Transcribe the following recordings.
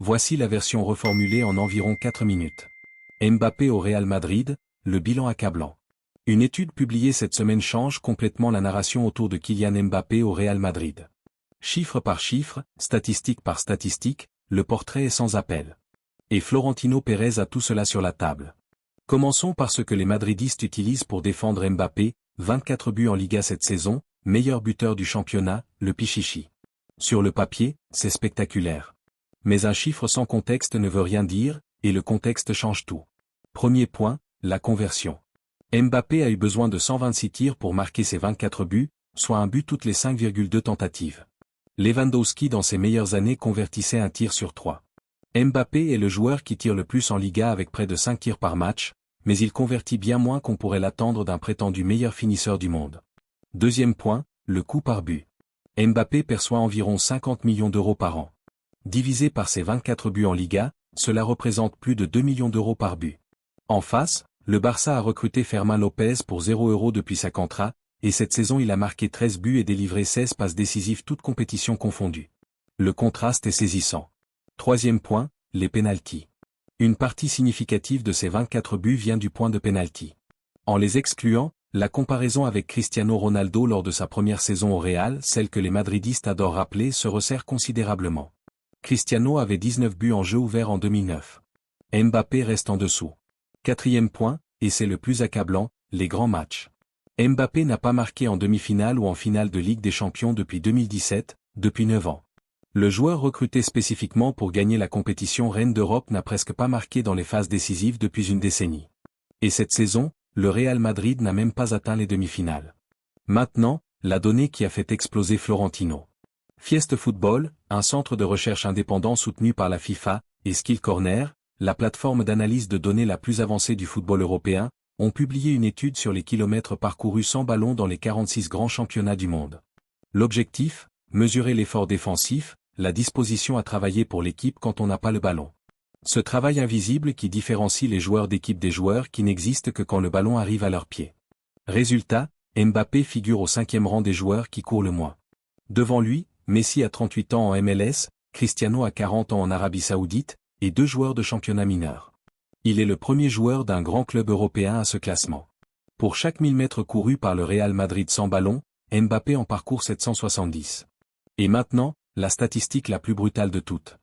Voici la version reformulée en environ 4 minutes. Mbappé au Real Madrid, le bilan accablant. Une étude publiée cette semaine change complètement la narration autour de Kylian Mbappé au Real Madrid. Chiffre par chiffre, statistique par statistique, le portrait est sans appel. Et Florentino Pérez a tout cela sur la table. Commençons par ce que les madridistes utilisent pour défendre Mbappé, 24 buts en Liga cette saison, meilleur buteur du championnat, le Pichichi. Sur le papier, c'est spectaculaire. Mais un chiffre sans contexte ne veut rien dire, et le contexte change tout. Premier point, la conversion. Mbappé a eu besoin de 126 tirs pour marquer ses 24 buts, soit un but toutes les 5,2 tentatives. Lewandowski dans ses meilleures années convertissait un tir sur 3. Mbappé est le joueur qui tire le plus en Liga avec près de 5 tirs par match, mais il convertit bien moins qu'on pourrait l'attendre d'un prétendu meilleur finisseur du monde. Deuxième point, le coût par but. Mbappé perçoit environ 50 millions d'euros par an. Divisé par ses 24 buts en Liga, cela représente plus de 2 millions d'euros par but. En face, le Barça a recruté Fermin Lopez pour 0 € depuis sa contrat, et cette saison il a marqué 13 buts et délivré 16 passes décisives toutes compétitions confondues. Le contraste est saisissant. Troisième point, les pénaltys. Une partie significative de ces 24 buts vient du point de pénalty. En les excluant, la comparaison avec Cristiano Ronaldo lors de sa première saison au Real, celle que les madridistes adorent rappeler, se resserre considérablement. Cristiano avait 19 buts en jeu ouvert en 2009. Mbappé reste en dessous. Quatrième point, et c'est le plus accablant, les grands matchs. Mbappé n'a pas marqué en demi-finale ou en finale de Ligue des Champions depuis 2017, depuis 9 ans. Le joueur recruté spécifiquement pour gagner la compétition Reine d'Europe n'a presque pas marqué dans les phases décisives depuis une décennie. Et cette saison, le Real Madrid n'a même pas atteint les demi-finales. Maintenant, la donnée qui a fait exploser Florentino. Fiest Football, un centre de recherche indépendant soutenu par la FIFA, et Skill Corner, la plateforme d'analyse de données la plus avancée du football européen, ont publié une étude sur les kilomètres parcourus sans ballon dans les 46 grands championnats du monde. L'objectif, mesurer l'effort défensif, la disposition à travailler pour l'équipe quand on n'a pas le ballon. Ce travail invisible qui différencie les joueurs d'équipe des joueurs qui n'existent que quand le ballon arrive à leurs pieds. Résultat, Mbappé figure au 5e rang des joueurs qui courent le moins. Devant lui, Messi a 38 ans en MLS, Cristiano a 40 ans en Arabie Saoudite, et 2 joueurs de championnat mineur. Il est le premier joueur d'un grand club européen à ce classement. Pour chaque 1000 mètres courus par le Real Madrid sans ballon, Mbappé en parcourt 770. Et maintenant, la statistique la plus brutale de toutes.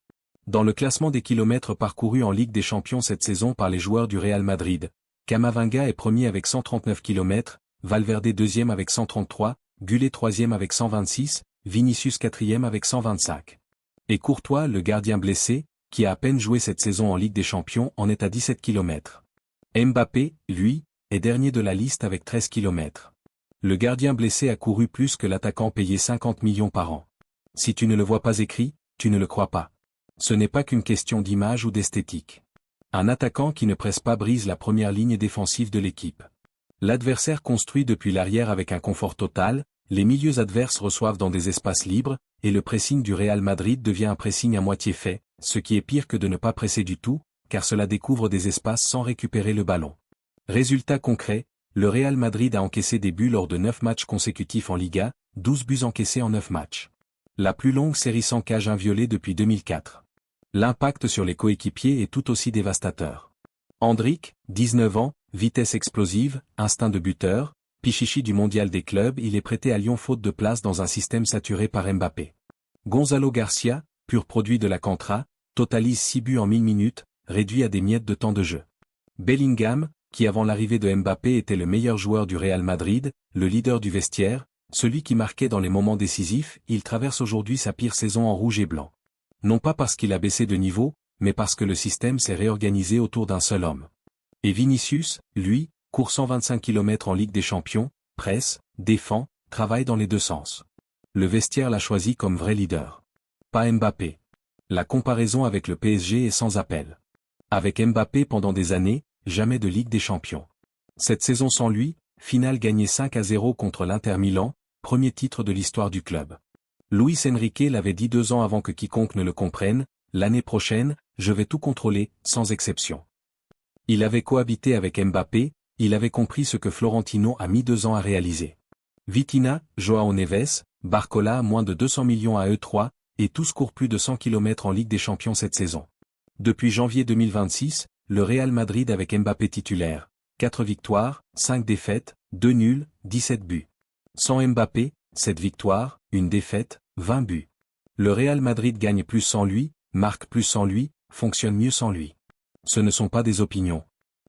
Dans le classement des kilomètres parcourus en Ligue des Champions cette saison par les joueurs du Real Madrid, Camavinga est premier avec 139 km, Valverde deuxième avec 133, Gullet troisième avec 126, Vinicius quatrième avec 125. Et Courtois, le gardien blessé, qui a à peine joué cette saison en Ligue des Champions, en est à 17 km. Mbappé, lui, est dernier de la liste avec 13 km. Le gardien blessé a couru plus que l'attaquant payé 50 millions par an. Si tu ne le vois pas écrit, tu ne le crois pas. Ce n'est pas qu'une question d'image ou d'esthétique. Un attaquant qui ne presse pas brise la première ligne défensive de l'équipe. L'adversaire construit depuis l'arrière avec un confort total, les milieux adverses reçoivent dans des espaces libres, et le pressing du Real Madrid devient un pressing à moitié fait, ce qui est pire que de ne pas presser du tout, car cela découvre des espaces sans récupérer le ballon. Résultat concret, le Real Madrid a encaissé des buts lors de 9 matchs consécutifs en Liga, 12 buts encaissés en 9 matchs. La plus longue série sans cage inviolée depuis 2004. L'impact sur les coéquipiers est tout aussi dévastateur. Endrick, 19 ans, vitesse explosive, instinct de buteur, Pichichi du mondial des clubs, il est prêté à Lyon faute de place dans un système saturé par Mbappé. Gonzalo Garcia, pur produit de la Contra, totalise 6 buts en 1000 minutes, réduit à des miettes de temps de jeu. Bellingham, qui avant l'arrivée de Mbappé était le meilleur joueur du Real Madrid, le leader du vestiaire, celui qui marquait dans les moments décisifs, il traverse aujourd'hui sa pire saison en rouge et blanc. Non pas parce qu'il a baissé de niveau, mais parce que le système s'est réorganisé autour d'un seul homme. Et Vinicius, lui, court 125 km en Ligue des Champions, presse, défend, travaille dans les deux sens. Le vestiaire l'a choisi comme vrai leader. Pas Mbappé. La comparaison avec le PSG est sans appel. Avec Mbappé pendant des années, jamais de Ligue des Champions. Cette saison sans lui, finale gagnée 5-0 contre l'Inter Milan, premier titre de l'histoire du club. Luis Enrique l'avait dit 2 ans avant que quiconque ne le comprenne, l'année prochaine, je vais tout contrôler, sans exception. Il avait cohabité avec Mbappé, il avait compris ce que Florentino a mis 2 ans à réaliser. Vitinha, João Neves, Barcola moins de 200 millions à eux 3, et tous courent plus de 100 km en Ligue des Champions cette saison. Depuis janvier 2026, le Real Madrid avec Mbappé titulaire, 4 victoires, 5 défaites, 2 nuls, 17 buts. Sans Mbappé, 7 victoires, 1 défaite, 20 buts. Le Real Madrid gagne plus sans lui, marque plus sans lui, fonctionne mieux sans lui. Ce ne sont pas des opinions.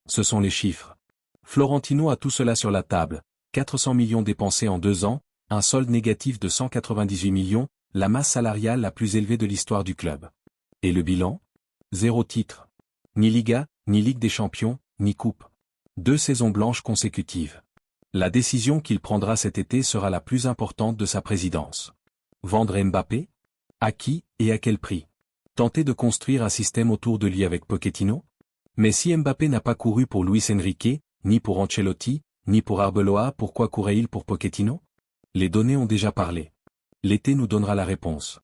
Ce sont les chiffres. Florentino a tout cela sur la table, 400 millions dépensés en 2 ans, un solde négatif de 198 millions, la masse salariale la plus élevée de l'histoire du club. Et le bilan ? 0 titre. Ni Liga, ni Ligue des Champions, ni Coupe. 2 saisons blanches consécutives. La décision qu'il prendra cet été sera la plus importante de sa présidence. Vendre Mbappé ? À qui et à quel prix ? Tenter de construire un système autour de lui avec Pochettino ? Mais si Mbappé n'a pas couru pour Luis Enrique, ni pour Ancelotti, ni pour Arbeloa, pourquoi courait-il pour Pochettino ? Les données ont déjà parlé. L'été nous donnera la réponse.